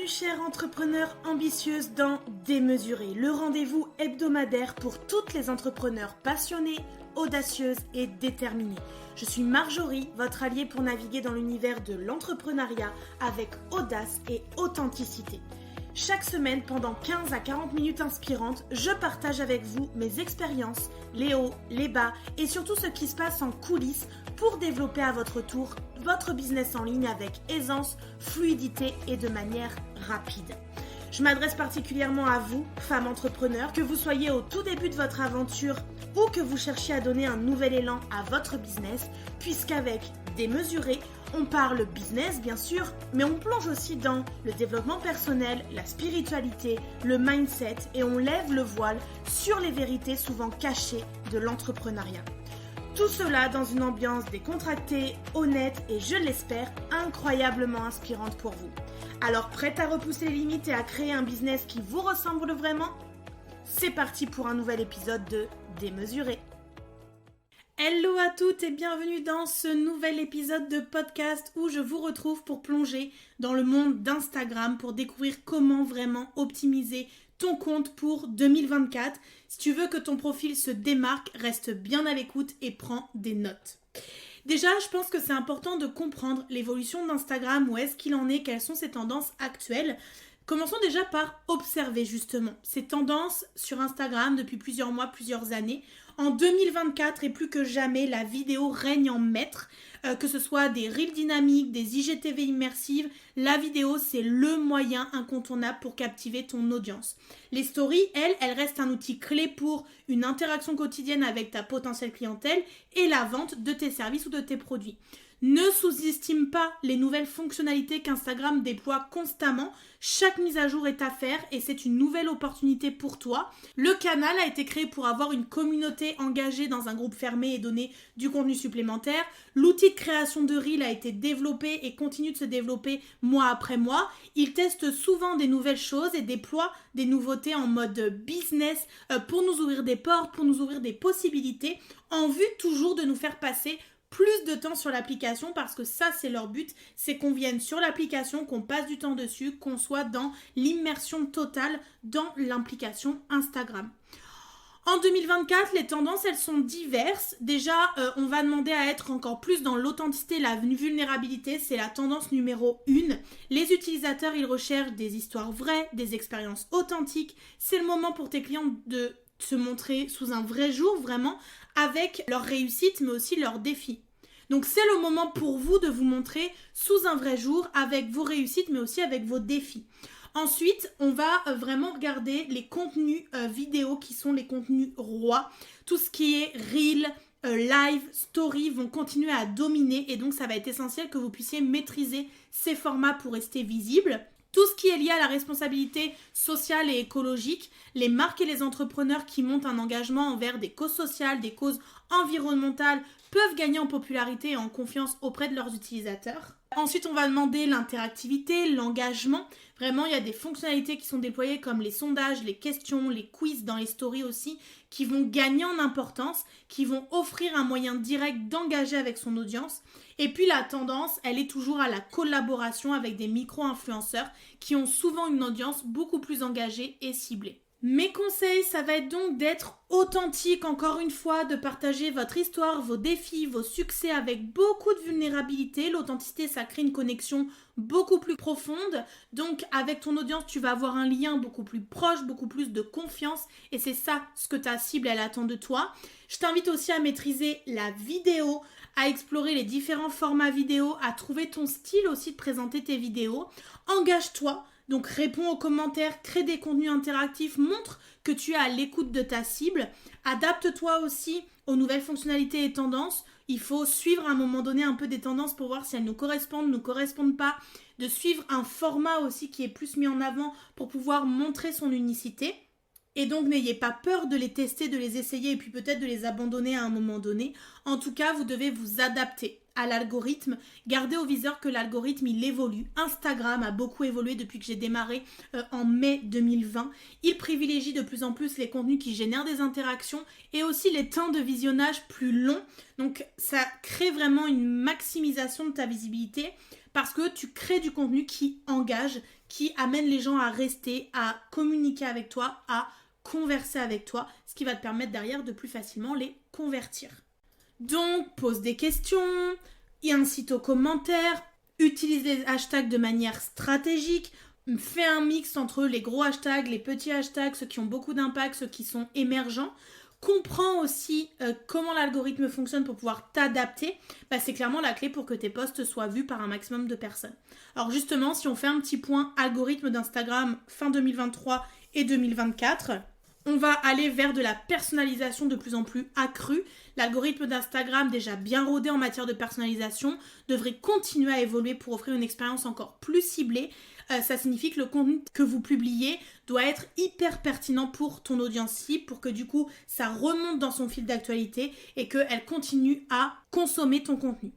Bienvenue chère entrepreneure ambitieuse dans Démesuré, le rendez-vous hebdomadaire pour toutes les entrepreneurs passionnées, audacieuses et déterminées. Je suis Marjorie, votre alliée pour naviguer dans l'univers de l'entrepreneuriat avec audace et authenticité. Chaque semaine, pendant 15 à 40 minutes inspirantes, je partage avec vous mes expériences, les hauts, les bas et surtout ce qui se passe en coulisses pour développer à votre tour votre business en ligne avec aisance, fluidité et de manière rapide. Je m'adresse particulièrement à vous, femmes entrepreneurs, que vous soyez au tout début de votre aventure ou que vous cherchiez à donner un nouvel élan à votre business, puisqu'avec Démesuré, on parle business bien sûr, mais on plonge aussi dans le développement personnel, la spiritualité, le mindset et on lève le voile sur les vérités souvent cachées de l'entrepreneuriat. Tout cela dans une ambiance décontractée, honnête et je l'espère incroyablement inspirante pour vous. Alors prête à repousser les limites et à créer un business qui vous ressemble vraiment ? C'est parti pour un nouvel épisode de Démesuré. Hello à toutes et bienvenue dans ce nouvel épisode de podcast où je vous retrouve pour plonger dans le monde d'Instagram pour découvrir comment vraiment optimiser ton compte pour 2024. Si tu veux que ton profil se démarque, reste bien à l'écoute et prends des notes. Déjà, je pense que c'est important de comprendre l'évolution d'Instagram, où est-ce qu'il en est, quelles sont ses tendances actuelles. Commençons déjà par observer justement ces tendances sur Instagram depuis plusieurs mois, plusieurs années. En 2024 et plus que jamais, la vidéo règne en maître, que ce soit des reels dynamiques, des IGTV immersives, la vidéo c'est le moyen incontournable pour captiver ton audience. Les stories, elles restent un outil clé pour une interaction quotidienne avec ta potentielle clientèle et la vente de tes services ou de tes produits. Ne sous-estime pas les nouvelles fonctionnalités qu'Instagram déploie constamment. Chaque mise à jour est à faire et c'est une nouvelle opportunité pour toi. Le canal a été créé pour avoir une communauté engagée dans un groupe fermé et donner du contenu supplémentaire. L'outil de création de Reel a été développé et continue de se développer mois après mois. Il teste souvent des nouvelles choses et déploie des nouveautés en mode business pour nous ouvrir des portes, pour nous ouvrir des possibilités en vue toujours de nous faire passer plus de temps sur l'application parce que ça c'est leur but, c'est qu'on vienne sur l'application, qu'on passe du temps dessus, qu'on soit dans l'immersion totale dans l'implication Instagram. En 2024, les tendances elles sont diverses. Déjà, on va demander à être encore plus dans l'authenticité, la vulnérabilité, c'est la tendance numéro 1. Les utilisateurs, ils recherchent des histoires vraies, des expériences authentiques. C'est le moment pour tes clients de se montrer sous un vrai jour, vraiment, avec leurs réussites, mais aussi leurs défis. Donc c'est le moment pour vous de vous montrer sous un vrai jour, avec vos réussites, mais aussi avec vos défis. Ensuite, on va vraiment regarder les contenus vidéo qui sont les contenus rois. Tout ce qui est Reel, live, story vont continuer à dominer et donc ça va être essentiel que vous puissiez maîtriser ces formats pour rester visible. Tout ce qui est lié à la responsabilité sociale et écologique, les marques et les entrepreneurs qui montent un engagement envers des causes sociales, des causes environnementales peuvent gagner en popularité et en confiance auprès de leurs utilisateurs. Ensuite, on va demander l'interactivité, l'engagement. Vraiment, il y a des fonctionnalités qui sont déployées comme les sondages, les questions, les quiz dans les stories aussi, qui vont gagner en importance, qui vont offrir un moyen direct d'engager avec son audience. Et puis la tendance, elle est toujours à la collaboration avec des micro-influenceurs qui ont souvent une audience beaucoup plus engagée et ciblée. Mes conseils, ça va être donc d'être authentique, encore une fois, de partager votre histoire, vos défis, vos succès avec beaucoup de vulnérabilité. L'authenticité, ça crée une connexion beaucoup plus profonde. Donc, avec ton audience, tu vas avoir un lien beaucoup plus proche, beaucoup plus de confiance. Et c'est ça ce que ta cible, elle attend de toi. Je t'invite aussi à maîtriser la vidéo, à explorer les différents formats vidéo, à trouver ton style aussi de présenter tes vidéos. Engage-toi. Donc réponds aux commentaires, crée des contenus interactifs, montre que tu es à l'écoute de ta cible. Adapte-toi aussi aux nouvelles fonctionnalités et tendances. Il faut suivre à un moment donné un peu des tendances pour voir si elles nous correspondent pas. De suivre un format aussi qui est plus mis en avant pour pouvoir montrer son unicité. Et donc n'ayez pas peur de les tester, de les essayer et puis peut-être de les abandonner à un moment donné. En tout cas, vous devez vous adapter à l'algorithme. Gardez au viseur que l'algorithme, il évolue. Instagram a beaucoup évolué depuis que j'ai démarré en mai 2020. Il privilégie de plus en plus les contenus qui génèrent des interactions et aussi les temps de visionnage plus longs. Donc ça crée vraiment une maximisation de ta visibilité parce que tu crées du contenu qui engage, qui amène les gens à rester, à communiquer avec toi, à converser avec toi, ce qui va te permettre derrière de plus facilement les convertir. Donc, pose des questions, incite aux commentaires, utilise les hashtags de manière stratégique, fais un mix entre les gros hashtags, les petits hashtags, ceux qui ont beaucoup d'impact, ceux qui sont émergents. Comprends aussi comment l'algorithme fonctionne pour pouvoir t'adapter. C'est clairement la clé pour que tes posts soient vus par un maximum de personnes. Alors justement, si on fait un petit point algorithme d'Instagram fin 2023 et 2024, on va aller vers de la personnalisation de plus en plus accrue. L'algorithme d'Instagram, déjà bien rodé en matière de personnalisation, devrait continuer à évoluer pour offrir une expérience encore plus ciblée. Ça signifie que le contenu que vous publiez doit être hyper pertinent pour ton audience cible, pour que du coup ça remonte dans son fil d'actualité et qu'elle continue à consommer ton contenu.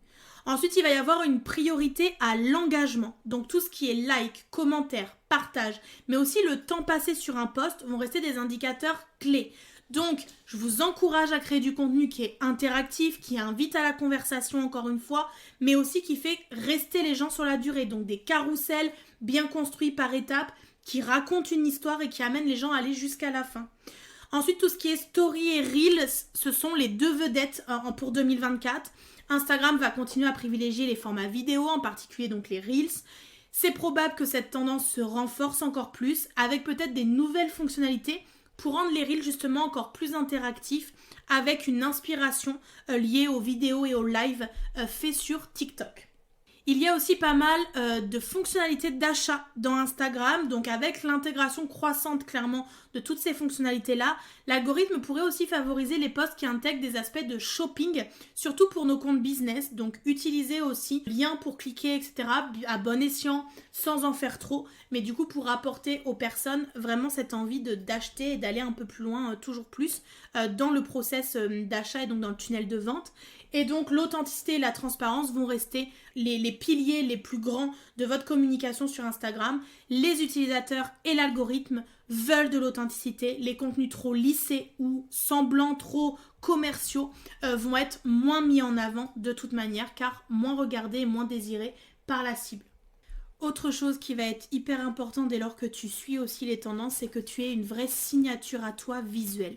Ensuite, il va y avoir une priorité à l'engagement. Donc tout ce qui est like, commentaire, partage, mais aussi le temps passé sur un post vont rester des indicateurs clés. Donc, je vous encourage à créer du contenu qui est interactif, qui invite à la conversation encore une fois, mais aussi qui fait rester les gens sur la durée. Donc des carousels bien construits par étapes qui racontent une histoire et qui amènent les gens à aller jusqu'à la fin. Ensuite, tout ce qui est story et reels, ce sont les deux vedettes pour 2024. Instagram va continuer à privilégier les formats vidéo, en particulier donc les reels. C'est probable que cette tendance se renforce encore plus avec peut-être des nouvelles fonctionnalités pour rendre les reels justement encore plus interactifs avec une inspiration liée aux vidéos et aux lives faits sur TikTok. Il y a aussi pas mal de fonctionnalités d'achat dans Instagram, donc avec l'intégration croissante clairement de toutes ces fonctionnalités-là, l'algorithme pourrait aussi favoriser les posts qui intègrent des aspects de shopping, surtout pour nos comptes business, donc utiliser aussi liens pour cliquer, etc. à bon escient, sans en faire trop, mais du coup pour apporter aux personnes vraiment cette envie d'acheter et d'aller un peu plus loin, toujours plus, dans le process d'achat et donc dans le tunnel de vente. Et donc l'authenticité et la transparence vont rester les piliers les plus grands de votre communication sur Instagram. Les utilisateurs et l'algorithme veulent de l'authenticité. Les contenus trop lissés ou semblants trop commerciaux vont être moins mis en avant de toute manière car moins regardés et moins désirés par la cible. Autre chose qui va être hyper important dès lors que tu suis aussi les tendances, c'est que tu aies une vraie signature à toi visuelle.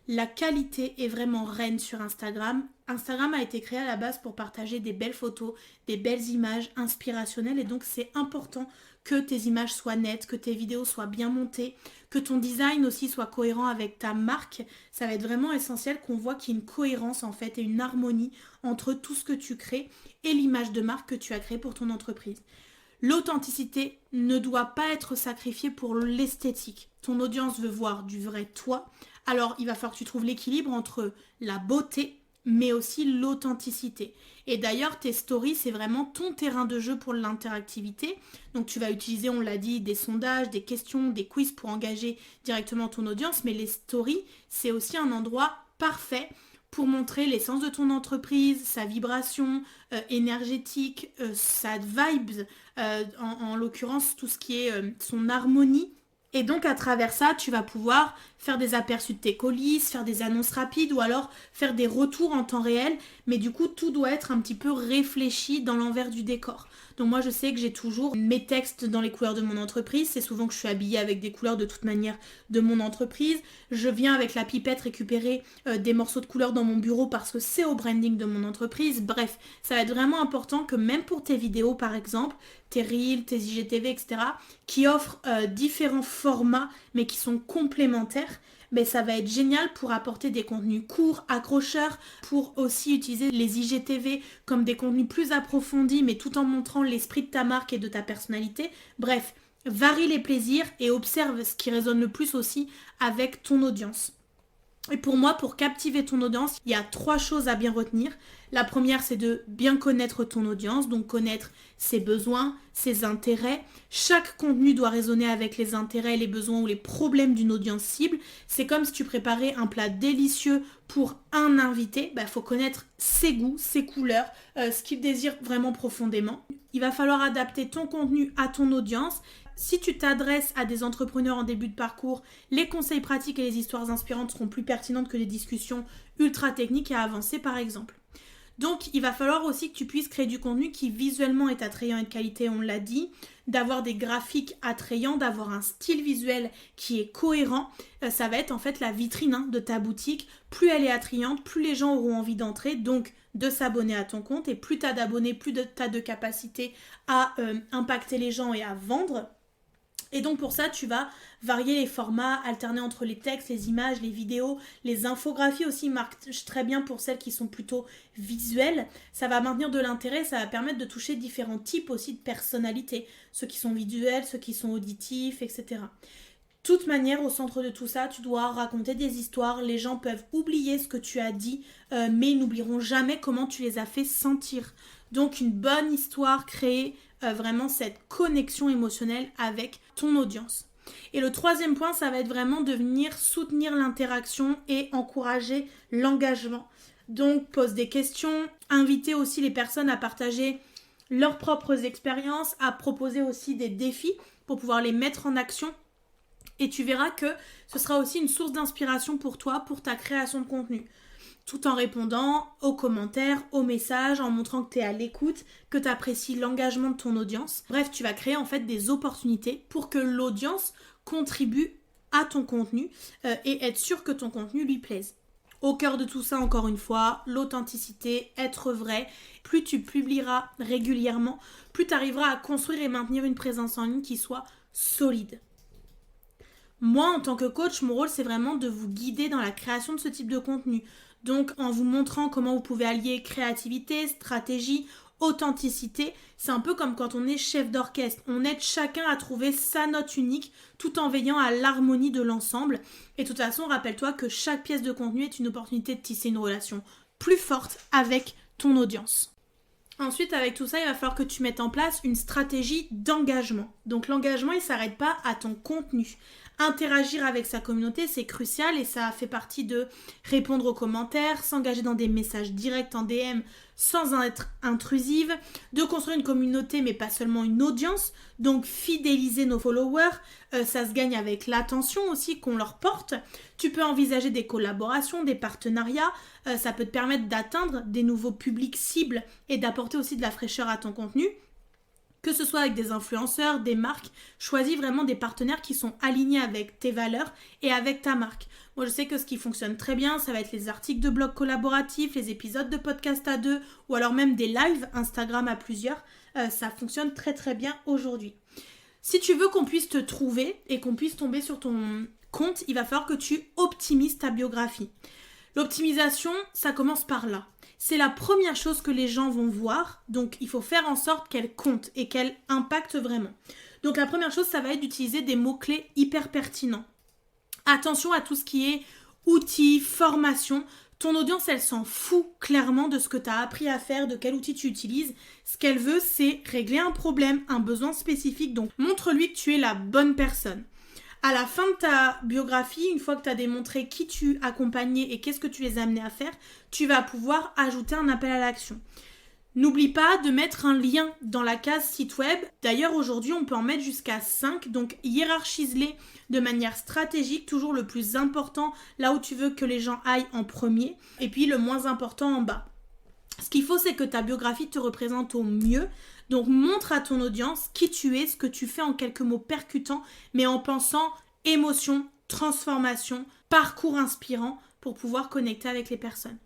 La qualité est vraiment reine sur Instagram. Instagram a été créé à la base pour partager des belles photos, des belles images inspirationnelles et donc c'est important que tes images soient nettes, que tes vidéos soient bien montées, que ton design aussi soit cohérent avec ta marque. Ça va être vraiment essentiel qu'on voit qu'il y a une cohérence en fait et une harmonie entre tout ce que tu crées et l'image de marque que tu as créée pour ton entreprise. L'authenticité ne doit pas être sacrifiée pour l'esthétique. Ton audience veut voir du vrai toi. Alors, il va falloir que tu trouves l'équilibre entre la beauté, mais aussi l'authenticité. Et d'ailleurs, tes stories, c'est vraiment ton terrain de jeu pour l'interactivité. Donc, tu vas utiliser, on l'a dit, des sondages, des questions, des quiz pour engager directement ton audience. Mais les stories, c'est aussi un endroit parfait pour montrer l'essence de ton entreprise, sa vibration énergétique, sa vibes, en l'occurrence, tout ce qui est son harmonie. Et donc à travers ça, tu vas pouvoir faire des aperçus de tes colis, faire des annonces rapides ou alors faire des retours en temps réel. Mais du coup, tout doit être un petit peu réfléchi dans l'envers du décor. Donc moi, je sais que j'ai toujours mes textes dans les couleurs de mon entreprise. C'est souvent que je suis habillée avec des couleurs de toute manière de mon entreprise. Je viens avec la pipette récupérer des morceaux de couleurs dans mon bureau parce que c'est au branding de mon entreprise. Bref, ça va être vraiment important que même pour tes vidéos par exemple, tes Reels, tes IGTV, etc., qui offrent différents formats mais qui sont complémentaires, mais ça va être génial pour apporter des contenus courts, accrocheurs, pour aussi utiliser les IGTV comme des contenus plus approfondis, mais tout en montrant l'esprit de ta marque et de ta personnalité. Bref, varie les plaisirs et observe ce qui résonne le plus aussi avec ton audience. Et pour moi, pour captiver ton audience, il y a 3 choses à bien retenir. La première, c'est de bien connaître ton audience, donc connaître ses besoins, ses intérêts. Chaque contenu doit résonner avec les intérêts, les besoins ou les problèmes d'une audience cible. C'est comme si tu préparais un plat délicieux pour un invité. Il faut connaître ses goûts, ses couleurs, ce qu'il désire vraiment profondément. Il va falloir adapter ton contenu à ton audience. Si tu t'adresses à des entrepreneurs en début de parcours, les conseils pratiques et les histoires inspirantes seront plus pertinentes que les discussions ultra techniques et avancées par exemple. Donc il va falloir aussi que tu puisses créer du contenu qui visuellement est attrayant et de qualité, on l'a dit, d'avoir des graphiques attrayants, d'avoir un style visuel qui est cohérent. Ça va être en fait la vitrine de ta boutique. Plus elle est attrayante, plus les gens auront envie d'entrer, donc de s'abonner à ton compte. Et plus tu as d'abonnés, plus tu as de capacité à impacter les gens et à vendre. Et donc pour ça, tu vas varier les formats, alterner entre les textes, les images, les vidéos, les infographies aussi marchent très bien pour celles qui sont plutôt visuelles. Ça va maintenir de l'intérêt, ça va permettre de toucher différents types aussi de personnalités. Ceux qui sont visuels, ceux qui sont auditifs, etc. De toute manière, au centre de tout ça, tu dois raconter des histoires. Les gens peuvent oublier ce que tu as dit, mais ils n'oublieront jamais comment tu les as fait sentir. Donc une bonne histoire crée vraiment cette connexion émotionnelle avec ton audience. Et le troisième point, ça va être vraiment de venir soutenir l'interaction et encourager l'engagement. Donc pose des questions, inviter aussi les personnes à partager leurs propres expériences, à proposer aussi des défis pour pouvoir les mettre en action. Et tu verras que ce sera aussi une source d'inspiration pour toi, pour ta création de contenu. Tout en répondant aux commentaires, aux messages, en montrant que tu es à l'écoute, que tu apprécies l'engagement de ton audience. Bref, tu vas créer en fait des opportunités pour que l'audience contribue à ton contenu et être sûr que ton contenu lui plaise. Au cœur de tout ça, encore une fois, l'authenticité, être vrai. Plus tu publieras régulièrement, plus tu arriveras à construire et maintenir une présence en ligne qui soit solide. Moi, en tant que coach, mon rôle, c'est vraiment de vous guider dans la création de ce type de contenu. Donc, en vous montrant comment vous pouvez allier créativité, stratégie, authenticité. C'est un peu comme quand on est chef d'orchestre. On aide chacun à trouver sa note unique tout en veillant à l'harmonie de l'ensemble. Et de toute façon, rappelle-toi que chaque pièce de contenu est une opportunité de tisser une relation plus forte avec ton audience. Ensuite, avec tout ça, il va falloir que tu mettes en place une stratégie d'engagement. Donc l'engagement, il ne s'arrête pas à ton contenu. Interagir avec sa communauté, c'est crucial et ça fait partie de répondre aux commentaires, s'engager dans des messages directs en DM sans être intrusive, de construire une communauté mais pas seulement une audience, donc fidéliser nos followers, ça se gagne avec l'attention aussi qu'on leur porte. Tu peux envisager des collaborations, des partenariats, ça peut te permettre d'atteindre des nouveaux publics cibles et d'apporter aussi de la fraîcheur à ton contenu. Que ce soit avec des influenceurs, des marques, choisis vraiment des partenaires qui sont alignés avec tes valeurs et avec ta marque. Moi, je sais que ce qui fonctionne très bien, ça va être les articles de blog collaboratifs, les épisodes de podcast à 2 ou alors même des lives Instagram à plusieurs. Ça fonctionne très très bien aujourd'hui. Si tu veux qu'on puisse te trouver et qu'on puisse tomber sur ton compte, il va falloir que tu optimises ta biographie. L'optimisation, ça commence par là. C'est la première chose que les gens vont voir, donc il faut faire en sorte qu'elle compte et qu'elle impacte vraiment. Donc la première chose, ça va être d'utiliser des mots-clés hyper pertinents. Attention à tout ce qui est outils, formation. Ton audience, elle s'en fout clairement de ce que tu as appris à faire, de quel outil tu utilises. Ce qu'elle veut, c'est régler un problème, un besoin spécifique. Donc montre-lui que tu es la bonne personne. À la fin de ta biographie, une fois que tu as démontré qui tu accompagnais et qu'est-ce que tu les as amenés à faire, tu vas pouvoir ajouter un appel à l'action. N'oublie pas de mettre un lien dans la case site web. D'ailleurs, aujourd'hui, on peut en mettre jusqu'à 5. Donc, hiérarchise-les de manière stratégique. Toujours le plus important, là où tu veux que les gens aillent en premier. Et puis, le moins important en bas. Ce qu'il faut, c'est que ta biographie te représente au mieux. Donc, montre à ton audience qui tu es, ce que tu fais en quelques mots percutants, mais en pensant émotion, transformation, parcours inspirant pour pouvoir connecter avec les personnes.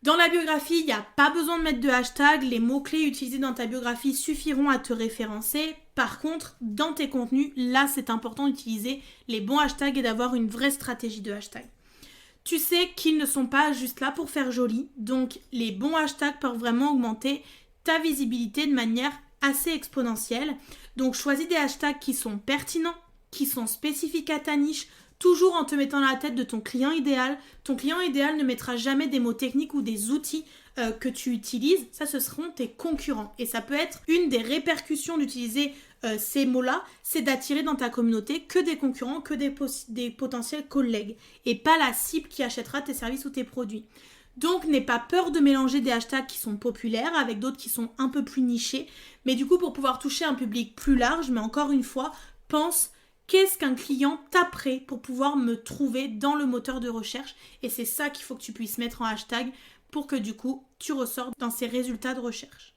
Dans la biographie, il n'y a pas besoin de mettre de hashtag. Les mots-clés utilisés dans ta biographie suffiront à te référencer. Par contre, dans tes contenus, là, c'est important d'utiliser les bons hashtags et d'avoir une vraie stratégie de hashtag. Tu sais qu'ils ne sont pas juste là pour faire joli, donc les bons hashtags peuvent vraiment augmenter ta visibilité de manière assez exponentielle. Donc choisis des hashtags qui sont pertinents, qui sont spécifiques à ta niche, toujours en te mettant dans la tête de ton client idéal. Ton client idéal ne mettra jamais des mots techniques ou des outils que tu utilises. Ça, ce seront tes concurrents. Et ça peut être une des répercussions d'utiliser ces mots-là, c'est d'attirer dans ta communauté que des concurrents, que des potentiels collègues et pas la cible qui achètera tes services ou tes produits. Donc, n'aie pas peur de mélanger des hashtags qui sont populaires avec d'autres qui sont un peu plus nichés. Mais du coup, pour pouvoir toucher un public plus large, mais encore une fois, pense qu'est-ce qu'un client taperait pour pouvoir me trouver dans le moteur de recherche. Et c'est ça qu'il faut que tu puisses mettre en hashtag pour que du coup, tu ressortes dans ces résultats de recherche.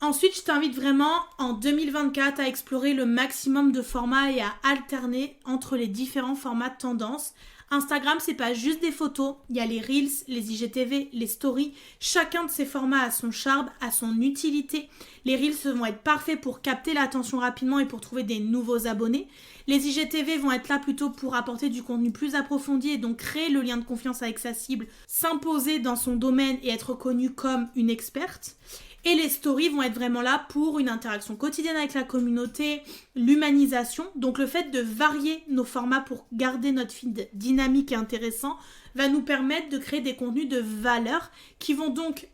Ensuite, je t'invite vraiment en 2024 à explorer le maximum de formats et à alterner entre les différents formats de tendance. Instagram, c'est pas juste des photos, il y a les Reels, les IGTV, les Stories. Chacun de ces formats a son charme, a son utilité. Les Reels vont être parfaits pour capter l'attention rapidement et pour trouver des nouveaux abonnés. Les IGTV vont être là plutôt pour apporter du contenu plus approfondi et donc créer le lien de confiance avec sa cible, s'imposer dans son domaine et être reconnue comme une experte. Et les stories vont être vraiment là pour une interaction quotidienne avec la communauté, l'humanisation. Donc le fait de varier nos formats pour garder notre feed dynamique et intéressant va nous permettre de créer des contenus de valeur qui vont donc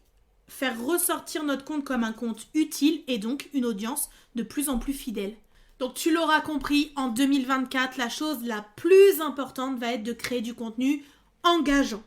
faire ressortir notre compte comme un compte utile et donc une audience de plus en plus fidèle. Donc tu l'auras compris, en 2024, la chose la plus importante va être de créer du contenu engageant.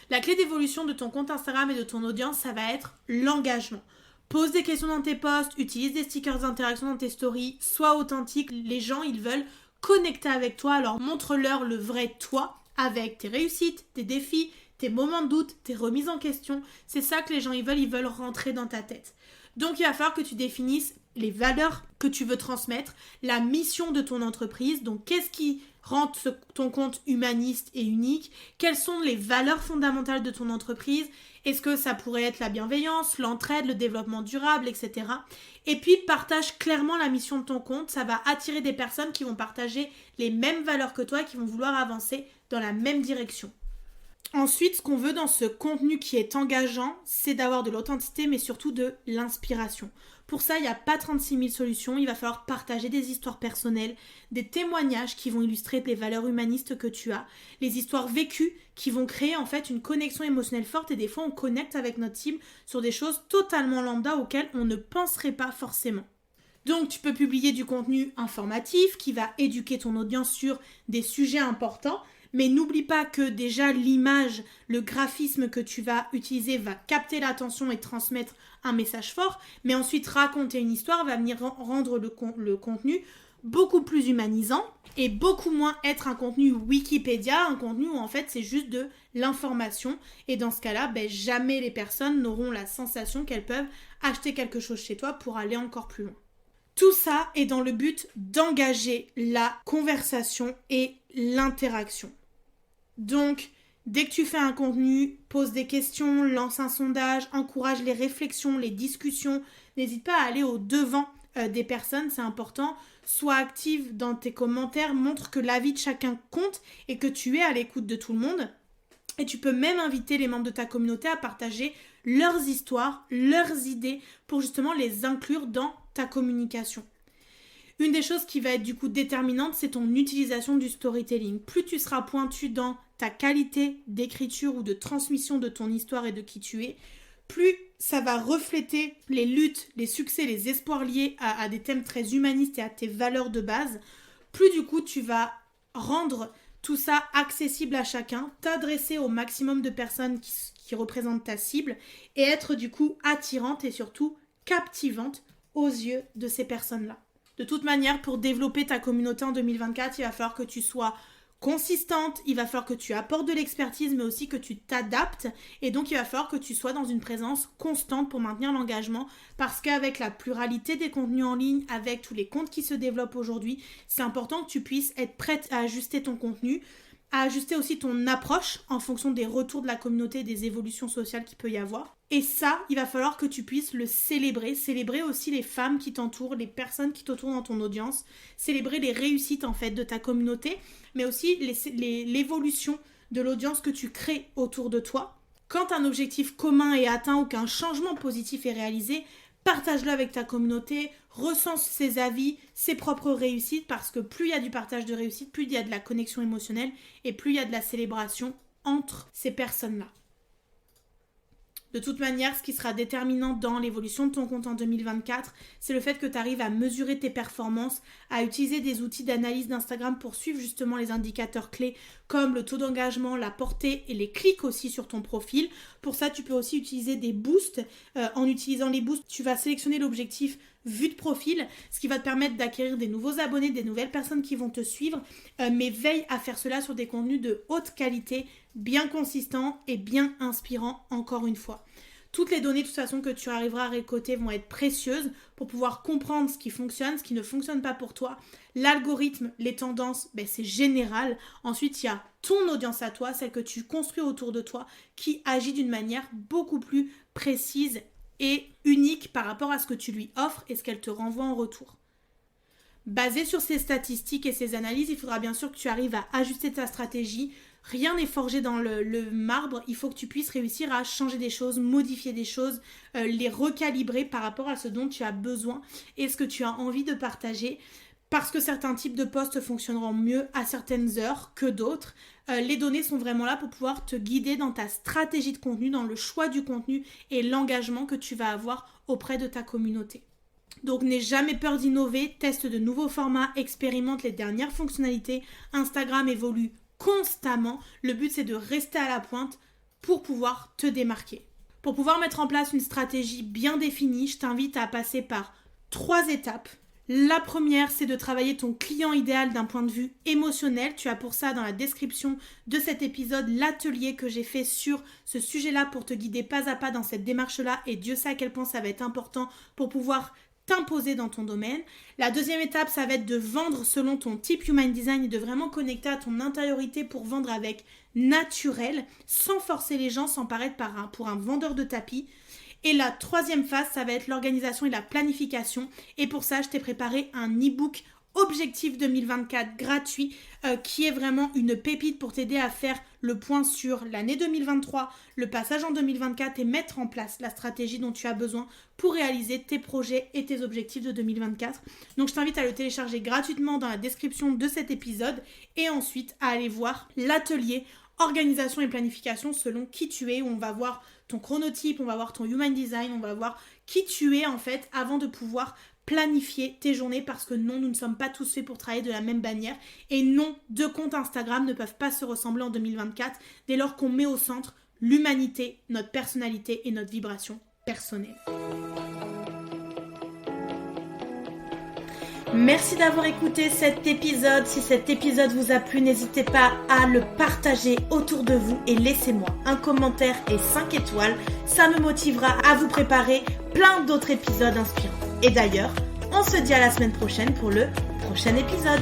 La clé d'évolution de ton compte Instagram et de ton audience, ça va être l'engagement. Pose des questions dans tes posts, utilise des stickers d'interaction dans tes stories, sois authentique. Les gens, ils veulent connecter avec toi, alors montre-leur le vrai toi avec tes réussites, tes défis, tes moments de doute, tes remises en question. C'est ça que les gens, ils veulent rentrer dans ta tête. Donc, il va falloir que tu définisses les valeurs que tu veux transmettre, la mission de ton entreprise. Donc, qu'est-ce qui rend ton compte humaniste et unique? Quelles sont les valeurs fondamentales de ton entreprise? Est-ce que ça pourrait être la bienveillance, l'entraide, le développement durable, etc. Et puis, partage clairement la mission de ton compte. Ça va attirer des personnes qui vont partager les mêmes valeurs que toi, qui vont vouloir avancer dans la même direction. Ensuite, ce qu'on veut dans ce contenu qui est engageant, c'est d'avoir de l'authenticité, mais surtout de l'inspiration. Pour ça, il n'y a pas 36 000 solutions. Il va falloir partager des histoires personnelles, des témoignages qui vont illustrer les valeurs humanistes que tu as, les histoires vécues qui vont créer en fait une connexion émotionnelle forte et des fois on connecte avec notre cible sur des choses totalement lambda auxquelles on ne penserait pas forcément. Donc tu peux publier du contenu informatif qui va éduquer ton audience sur des sujets importants. Mais n'oublie pas que déjà l'image, le graphisme que tu vas utiliser va capter l'attention et transmettre un message fort. Mais ensuite, raconter une histoire va venir rendre le contenu beaucoup plus humanisant et beaucoup moins être un contenu Wikipédia, un contenu où en fait c'est juste de l'information. Et dans ce cas-là, jamais les personnes n'auront la sensation qu'elles peuvent acheter quelque chose chez toi pour aller encore plus loin. Tout ça est dans le but d'engager la conversation et l'interaction. Donc, dès que tu fais un contenu, pose des questions, lance un sondage, encourage les réflexions, les discussions. N'hésite pas à aller au-devant des personnes, c'est important. Sois active dans tes commentaires, montre que l'avis de chacun compte et que tu es à l'écoute de tout le monde. Et tu peux même inviter les membres de ta communauté à partager leurs histoires, leurs idées pour justement les inclure dans ta communication. Une des choses qui va être du coup déterminante, c'est ton utilisation du storytelling. Plus tu seras pointu dans ta qualité d'écriture ou de transmission de ton histoire et de qui tu es, plus ça va refléter les luttes, les succès, les espoirs liés à des thèmes très humanistes et à tes valeurs de base, plus du coup tu vas rendre tout ça accessible à chacun, t'adresser au maximum de personnes qui représentent ta cible et être du coup attirante et surtout captivante aux yeux de ces personnes-là. De toute manière, pour développer ta communauté en 2024, il va falloir que tu sois consistante, il va falloir que tu apportes de l'expertise, mais aussi que tu t'adaptes. Et donc, il va falloir que tu sois dans une présence constante pour maintenir l'engagement. Parce qu'avec la pluralité des contenus en ligne, avec tous les comptes qui se développent aujourd'hui, c'est important que tu puisses être prête à ajuster ton contenu, à ajuster aussi ton approche en fonction des retours de la communauté et des évolutions sociales qu'il peut y avoir. Et ça, il va falloir que tu puisses le célébrer aussi les femmes qui t'entourent, les personnes qui t'entourent dans ton audience, célébrer les réussites en fait de ta communauté, mais aussi l'évolution de l'audience que tu crées autour de toi. Quand un objectif commun est atteint ou qu'un changement positif est réalisé, partage-le avec ta communauté, recense ses avis, ses propres réussites, parce que plus il y a du partage de réussite, plus il y a de la connexion émotionnelle et plus il y a de la célébration entre ces personnes-là. De toute manière, ce qui sera déterminant dans l'évolution de ton compte en 2024, c'est le fait que tu arrives à mesurer tes performances, à utiliser des outils d'analyse d'Instagram pour suivre justement les indicateurs clés comme le taux d'engagement, la portée et les clics aussi sur ton profil. Pour ça, tu peux aussi utiliser des boosts. En utilisant les boosts, tu vas sélectionner l'objectif vue de profil, ce qui va te permettre d'acquérir des nouveaux abonnés, des nouvelles personnes qui vont te suivre, mais veille à faire cela sur des contenus de haute qualité, bien consistants et bien inspirants encore une fois. Toutes les données de toute façon que tu arriveras à récolter vont être précieuses pour pouvoir comprendre ce qui fonctionne, ce qui ne fonctionne pas pour toi. L'algorithme, les tendances, c'est général. Ensuite, il y a ton audience à toi, celle que tu construis autour de toi, qui agit d'une manière beaucoup plus précise et unique par rapport à ce que tu lui offres et ce qu'elle te renvoie en retour. Basé sur ces statistiques et ces analyses, il faudra bien sûr que tu arrives à ajuster ta stratégie. Rien n'est forgé dans le marbre, il faut que tu puisses réussir à changer des choses, modifier des choses, les recalibrer par rapport à ce dont tu as besoin et ce que tu as envie de partager. Parce que certains types de posts fonctionneront mieux à certaines heures que d'autres. Les données sont vraiment là pour pouvoir te guider dans ta stratégie de contenu, dans le choix du contenu et l'engagement que tu vas avoir auprès de ta communauté. Donc n'aie jamais peur d'innover, teste de nouveaux formats, expérimente les dernières fonctionnalités. Instagram évolue constamment. Le but, c'est de rester à la pointe pour pouvoir te démarquer. Pour pouvoir mettre en place une stratégie bien définie, je t'invite à passer par 3 étapes. La première, c'est de travailler ton client idéal d'un point de vue émotionnel. Tu as pour ça dans la description de cet épisode l'atelier que j'ai fait sur ce sujet-là pour te guider pas à pas dans cette démarche-là. Et Dieu sait à quel point ça va être important pour pouvoir t'imposer dans ton domaine. La deuxième étape, ça va être de vendre selon ton type Human Design et de vraiment connecter à ton intériorité pour vendre avec naturel, sans forcer les gens, sans paraître pour un vendeur de tapis. Et la troisième phase, ça va être l'organisation et la planification. Et pour ça, je t'ai préparé un e-book Objectif 2024 gratuit qui est vraiment une pépite pour t'aider à faire le point sur l'année 2023, le passage en 2024 et mettre en place la stratégie dont tu as besoin pour réaliser tes projets et tes objectifs de 2024. Donc je t'invite à le télécharger gratuitement dans la description de cet épisode et ensuite à aller voir l'atelier organisation et planification selon qui tu es, où on va voir ton chronotype, on va voir ton Human Design, on va voir qui tu es en fait avant de pouvoir planifier tes journées parce que non, nous ne sommes pas tous faits pour travailler de la même manière et non, 2 comptes Instagram ne peuvent pas se ressembler en 2024 dès lors qu'on met au centre l'humanité, notre personnalité et notre vibration personnelle. Merci d'avoir écouté cet épisode. Si cet épisode vous a plu, n'hésitez pas à le partager autour de vous et laissez-moi un commentaire et 5 étoiles. Ça me motivera à vous préparer plein d'autres épisodes inspirants. Et d'ailleurs, on se dit à la semaine prochaine pour le prochain épisode.